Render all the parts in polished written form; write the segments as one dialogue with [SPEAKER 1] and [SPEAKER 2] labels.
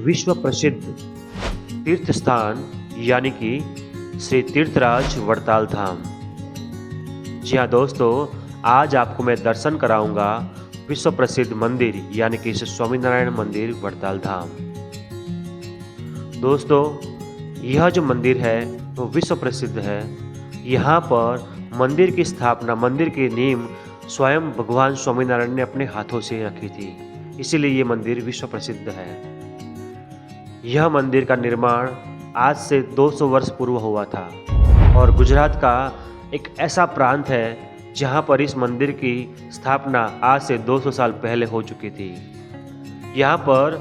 [SPEAKER 1] विश्व प्रसिद्ध तीर्थ स्थान यानी कि श्री तीर्थराज वड़ताल धाम। जी हाँ दोस्तों, आज आपको मैं दर्शन कराऊंगा विश्व प्रसिद्ध मंदिर यानी कि श्री स्वामीनारायण मंदिर वड़ताल धाम। दोस्तों, यह जो मंदिर है वो विश्व प्रसिद्ध है। यहाँ पर मंदिर की स्थापना, मंदिर की नींव स्वयं भगवान स्वामीनारायण ने अपने हाथों से रखी थी, इसीलिए ये मंदिर विश्व प्रसिद्ध है। यह मंदिर का निर्माण आज से 200 वर्ष पूर्व हुआ था और गुजरात का एक ऐसा प्रांत है जहाँ पर इस मंदिर की स्थापना आज से 200 साल पहले हो चुकी थी। यहाँ पर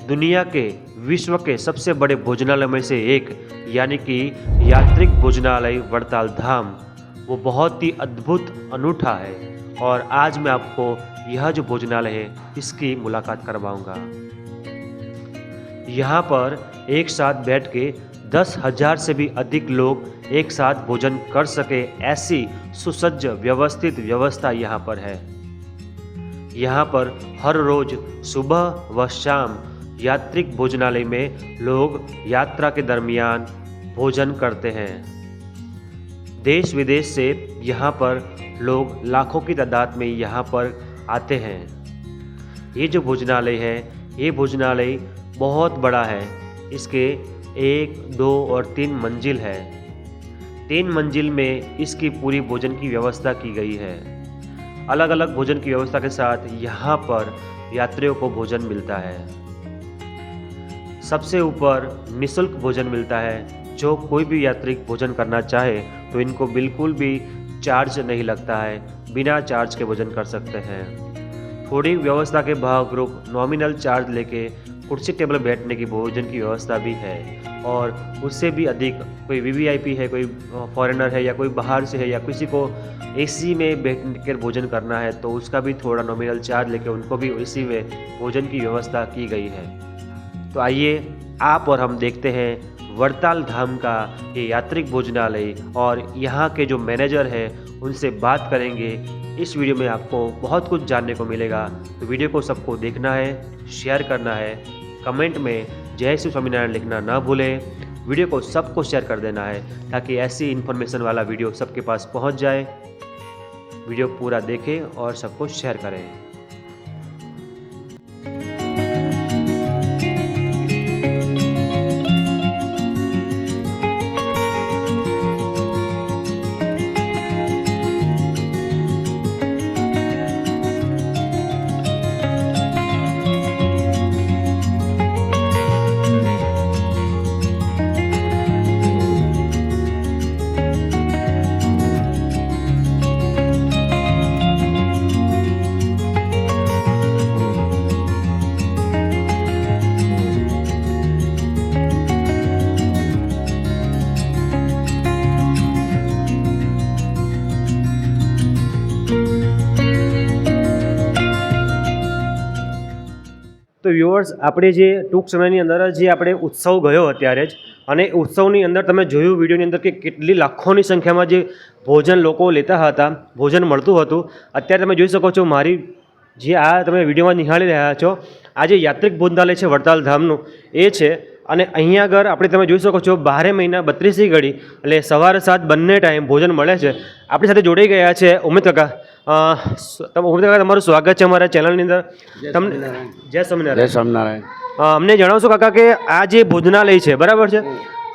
[SPEAKER 1] दुनिया के, विश्व के सबसे बड़े भोजनालय में से एक यानी कि यात्रिक भोजनालय वड़ताल धाम वो बहुत ही अद्भुत, अनूठा है और आज मैं आपको यह जो भोजनालय है इसकी मुलाकात करवाऊंगा। यहाँ पर एक साथ बैठ के 10,000 से भी अधिक लोग एक साथ भोजन कर सके ऐसी सुसज्ज व्यवस्थित व्यवस्था यहाँ पर है। यहाँ पर हर रोज सुबह व शाम यात्रिक भोजनालय में लोग यात्रा के दरमियान भोजन करते हैं। देश विदेश से यहाँ पर लोग लाखों की तादाद में यहाँ पर आते हैं। ये जो भोजनालय है, ये भोजनालय बहुत बड़ा है। इसके 1, 2 और 3 मंजिल है। 3 मंजिल में इसकी पूरी भोजन की व्यवस्था की गई है। अलग अलग भोजन की व्यवस्था के साथ यहाँ पर यात्रियों को भोजन मिलता है। सबसे ऊपर निःशुल्क भोजन मिलता है। जो कोई भी यात्री भोजन करना चाहे तो इनको बिल्कुल भी चार्ज नहीं लगता है, बिना चार्ज के भोजन कर सकते हैं। थोड़ी व्यवस्था के भागरूप नॉमिनल चार्ज लेके कुर्सी टेबल बैठने की भोजन की व्यवस्था भी है और उससे भी अधिक कोई वीवीआईपी है, कोई फॉरेनर है या कोई बाहर से है या किसी को एसी में बैठ कर भोजन करना है तो उसका भी थोड़ा नॉमिनल चार्ज लेके उनको भी एसी में भोजन की व्यवस्था की गई है। तो आइए आप और हम देखते हैं वड़ताल धाम का ये यात्रिक भोजनालय और यहाँ के जो मैनेजर हैं उनसे बात करेंगे। इस वीडियो में आपको बहुत कुछ जानने को मिलेगा, तो वीडियो को सबको देखना है, शेयर करना है, कमेंट में जय श्री स्वामीनारायण लिखना ना भूलें। वीडियो को सबको शेयर कर देना है ताकि ऐसी इन्फॉर्मेशन वाला वीडियो सबके पास पहुंच जाए। वीडियो पूरा देखें और सबको शेयर करें। તો વ્યુઅર્સ, આપણે જે ટૂંક સમયની અંદર જે આપણે ઉત્સવ ગયો અત્યારે જ, અને ઉત્સવની અંદર તમે જોયું વિડીયોની અંદર કે કેટલી લાખોની સંખ્યામાં જે ભોજન લોકો લેતા હતા, ભોજન મળતું હતું। અત્યારે તમે જોઈ શકો છો મારી જે આ તમે વિડીયોમાં નિહાળી રહ્યા છો, આ જે યાત્રિક ભોજનાલય છે વડતાલ ધામનું એ છે। અને અહીંયા આગળ આપણે તમે જોઈ શકો છો 12 મહિના 32 ઘડી એટલે સવારે 7 બંને ટાઈમ ભોજન મળે છે। આપણી સાથે જોડાઈ ગયા છે ઉમેદ કાકા। ઉમેદ કાકા, તમારું સ્વાગત છે અમારા ચેનલની અંદર। તમને જય સ્વામિનારાયણ।
[SPEAKER 2] જય સ્વામિનારાયણ।
[SPEAKER 1] અમને જણાવશો કાકા કે આ જે ભોજનાલય છે, બરાબર છે,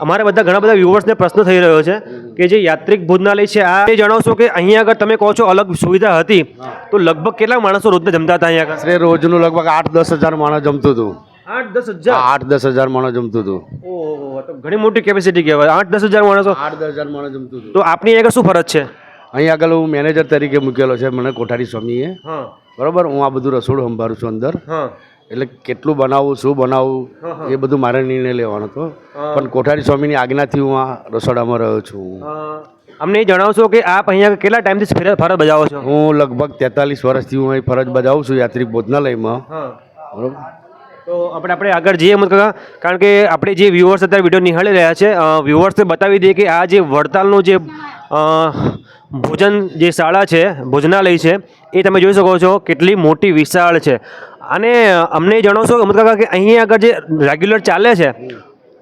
[SPEAKER 1] અમારા બધા ઘણા બધા વ્યુઅર્સને પ્રશ્ન થઈ રહ્યો છે કે જે યાત્રિક ભોજનાલય છે આ જણાવશો કે અહીંયા આગળ તમે કહો છો અલગ સુવિધા હતી તો લગભગ કેટલા માણસો રોજના જમતા હતા અહીંયા આગળ?
[SPEAKER 2] રોજનું લગભગ 8-10 હજાર માણસ જમતું હતું।
[SPEAKER 1] 8-10 હજાર?
[SPEAKER 2] 8-10 હજાર માણસ જમતું હતું।
[SPEAKER 1] ઓહો, તો ઘણી મોટી કેપેસિટી કહેવાય। 8-10 હજાર માણસો?
[SPEAKER 2] 8-10 હજાર માણસ જમતું હતું।
[SPEAKER 1] તો આપની આગળ શું ફરજ છે?
[SPEAKER 2] અહીં આગળ હું મેનેજર તરીકે મૂકેલો છે મને કોઠારી સ્વામીએ,
[SPEAKER 1] હા
[SPEAKER 2] બરાબર। હું આ બધું રસોડું સંભાળું છું અંદર,
[SPEAKER 1] હા
[SPEAKER 2] એટલે કેટલું બનાવવું, શું બનાવવું એ બધું મારે નિર્ણય લેવાનો હતો, પણ કોઠારી સ્વામીની આજ્ઞાથી હું આ રસોડામાં રહ્યો છું।
[SPEAKER 1] અમને એ જણાવશો કે આપ અહીંયા કેટલા ટાઈમથી ફરજ બજાવો છો?
[SPEAKER 2] હું લગભગ 43 વર્ષથી હું અહીં ફરજ બજાવું છું યાત્રિક ભોજનાલયમાં, બરાબર।
[SPEAKER 1] તો આપણે આગળ જઈએ મત કાકા, કારણ કે આપણે જે વ્યુઅર્સ અત્યારે વિડીયો નિહાળી રહ્યા છે, વ્યુઅર્સને બતાવી દઈએ કે આ જે વડતાલનું જે ભોજન જે શાળા છે, ભોજનાલય છે, એ તમે જોઈ શકો છો કેટલી મોટી વિશાળ છે। અને અમને જણાવશો અમૃત કાકા કે અહીં આગળ જે રેગ્યુલર ચાલે છે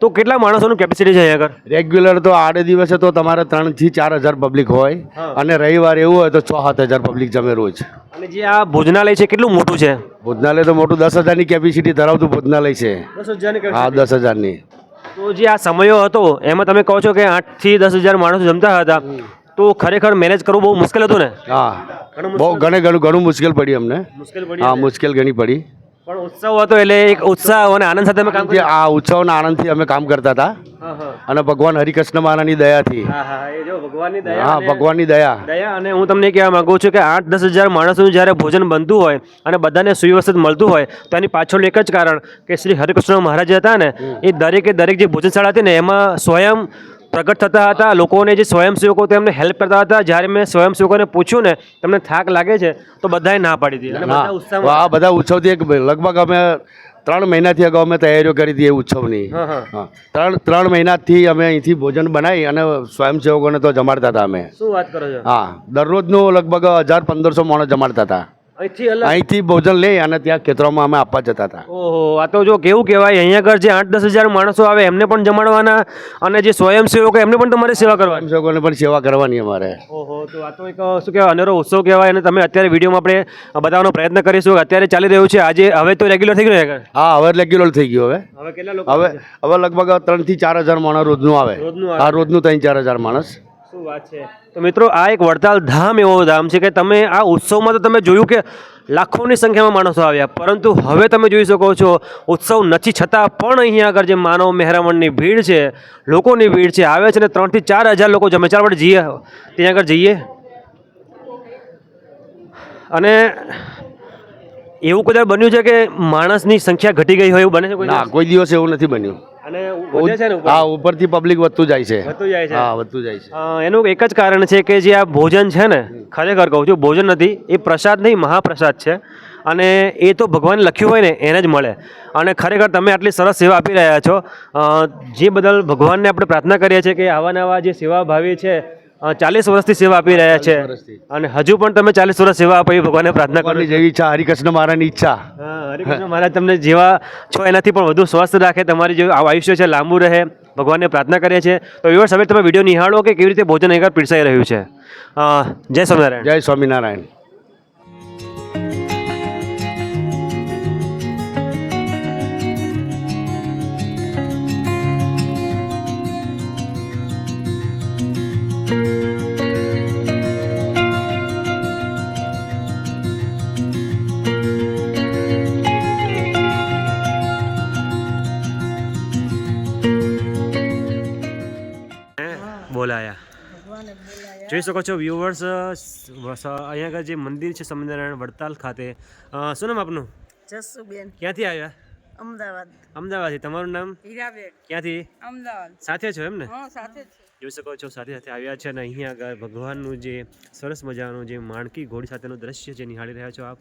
[SPEAKER 1] તો કેટલા માણસોનું કેપેસિટી છે અહીં આગળ?
[SPEAKER 2] રેગ્યુલર તો આડે દિવસે તો તમારે 3 થી 4 હજાર પબ્લિક હોય, અને રવિવાર એવું હોય તો 6-7 હજાર પબ્લિક જમે રોજ.
[SPEAKER 1] અને જે આ ભોજનાલય છે કેટલું મોટું છે?
[SPEAKER 2] ભોજનાલય તો મોટું 10,000ની કેપેસિટી ધરાવતું ભોજનાલય છે.
[SPEAKER 1] 10,000
[SPEAKER 2] હા, 10,000ની.
[SPEAKER 1] તો જે આ સમયો હતો એમાં તમે કહો છો કે 8 થી 10,000 માણસો જમતા હતા, તો ખરેખર મેનેજ કરવું બહુ મુશ્કેલ હતું ને?
[SPEAKER 2] હા, બહુ ઘણું મુશ્કેલ પડી અમને.
[SPEAKER 1] મુશ્કેલ
[SPEAKER 2] હા, મુશ્કેલ ઘણી પડી.
[SPEAKER 1] પણ ઉત્સવ હતો એટલે એક ઉત્સાહ અને આનંદ સાથે અમે કામ કર્યું.
[SPEAKER 2] આ ઉત્સવના આનંદથી અમે કામ કરતા હતા, અને ભગવાન હરિકૃષ્ણ મહારાજની દયાથી. હા, ભગવાનની દયા.
[SPEAKER 1] અને હું તમને કહેવા માંગુ છું કે 8-10 હજાર માણસોનું જ્યારે ભોજન બનતું હોય અને બધાને સુવ્યવસ્થિત મળતું હોય તો એની પાછળ એક જ કારણ કે શ્રી હરિકૃષ્ણ મહારાજ હતા ને, એ દરેક જે ભોજનશાળા હતી ને એમાં સ્વયં પ્રગટ થતા હતા. લોકોને જે સ્વયંસેવકો તેમને હેલ્પ કરતા હતા. જ્યારે મેં સ્વયંસેવકોને પૂછ્યું ને તમને થાક લાગે છે તો બધાએ ના પાડી દીધી. અને બધા ઉત્સાહમાં
[SPEAKER 2] આ બધા ઉત્સવથી લગભગ અમે 3 મહિનાથી અગાઉ અમે તૈયારીઓ કરી હતી એ ઉત્સવની. હા, 3 મહિનાથી અમે અહીંથી ભોજન બનાવી અને સ્વયંસેવકોને તો જમાડતા હતા અમે.
[SPEAKER 1] શું વાત કરો છો?
[SPEAKER 2] હા, દરરોજનું લગભગ 1,000-1,500 માણસ જમાડતા હતા. અહીંથી ભોજન લઈ અને ત્યાં ખેતરોમાં અમે આપવા જતા હતા.
[SPEAKER 1] ઓહો, આ તો જો કેવું કહેવાય, અહીંયા આગળ જે 8-10 હજાર માણસો આવે એમને પણ જમાડવાના, અને જે સ્વયંસેવકો એમને પણ તમારે સેવા કરવાની.
[SPEAKER 2] સ્વયંસેવકોને પણ સેવા કરવાની અમારે.
[SPEAKER 1] ઓહો, તો આ તો એક શું કહેવાય અનેરો ઉત્સવ કહેવાય. અને તમે અત્યારે વિડીયોમાં આપણે બતાવવાનો પ્રયત્ન કરીશું. અત્યારે ચાલી રહ્યું છે આજે, હવે તો રેગ્યુલર થઈ ગયું.
[SPEAKER 2] હા, હવે રેગ્યુલર થઈ ગયું.
[SPEAKER 1] હવે કેટલા લોકો?
[SPEAKER 2] હવે લગભગ 3 થી 4 હજાર માણસ રોજનું આવે. હા, રોજનું 3-4 હજાર માણસ.
[SPEAKER 1] શું વાત છે. તો મિત્રો, આ એક વડતાલ ધામ એવો ધામ છે કે તમે આ ઉત્સવમાં તો તમે જોયું કે લાખોની સંખ્યામાં માણસો આવ્યા, પરંતુ હવે તમે જોઈ શકો છો ઉત્સવ નથી છતાં પણ અહીંયા આગળ જે માનવ મહેરામણની ભીડ છે, લોકોની ભીડ છે, આવે છે ને 3 થી 4 હજાર લોકો જમે. ચાલ આપણે જઈએ, ત્યાં આગળ જઈએ. અને એવું કદાચ બન્યું છે કે માણસની સંખ્યા ઘટી ગઈ હોય એવું બને છે?
[SPEAKER 2] ના, કોઈ દિવસ એવું નથી બન્યું.
[SPEAKER 1] અને વધે છે ને?
[SPEAKER 2] હા, ઉપરથી પબ્લિક વધતું જાય છે.
[SPEAKER 1] હા,
[SPEAKER 2] વધતું જાય છે.
[SPEAKER 1] એનું એક જ કારણ છે કે જે આ ભોજન છે ને, ખરેખર કહું છું ભોજન નથી, એ પ્રસાદ નહીં, મહાપ્રસાદ છે. અને એ તો ભગવાને લખ્યું હોય ને એને જ મળે. અને ખરેખર તમે આટલી સરસ સેવા આપી રહ્યા છો, જે બદલ ભગવાનને આપણે પ્રાર્થના કરીએ છીએ કે આવા નવા જે સેવાભાવી છે 40 વર્ષથી સેવા આપી રહ્યા છે, અને હજુ પણ તમે 40 વર્ષ સેવા આપો એ ભગવાનને પ્રાર્થના કરો.
[SPEAKER 2] જેવી ઈચ્છા, હરિકૃષ્ણ મહારાજની ઈચ્છા.
[SPEAKER 1] હરિકૃષ્ણ મહારાજ તમને જેવા છો એનાથી પણ વધુ સ્વસ્થ રાખે, તમારી જે આયુષ્ય છે લાંબુ રહે, ભગવાનને પ્રાર્થના કરીએ છીએ. તો વ્યુઅર્સ, હવે તમે વિડીયો નિહાળો કે કેવી રીતે ભોજન અહીં પીરસાઈ રહ્યું છે. જય સ્વામિનારાયણ.
[SPEAKER 2] જય સ્વામિનારાયણ.
[SPEAKER 1] બોલાયા. જોઈ શકો છો વ્યુઅર્સ, અહીંયા આગળ જે મંદિર છે સ્વામિનારાયણ વડતાલ ખાતે. શું નામ આપનું?
[SPEAKER 3] જસુબેન.
[SPEAKER 1] ક્યાંથી આવ્યા?
[SPEAKER 3] અમદાવાદ.
[SPEAKER 1] અમદાવાદથી. તમારું નામ?
[SPEAKER 3] હીરાબેન.
[SPEAKER 1] ક્યાંથી?
[SPEAKER 3] અમદાવાદ.
[SPEAKER 1] સાથે છો એમ ને?
[SPEAKER 3] હા, સાથે જ છે.
[SPEAKER 1] જોઈ શકો છો સાથે સાથે આવ્યા છે, અને અહીંયા આગળ ભગવાનનું જે સરસ મજાનું જે માણકી ઘોડી સાથેનું દ્રશ્ય જે નિહાળી રહ્યા છો આપ.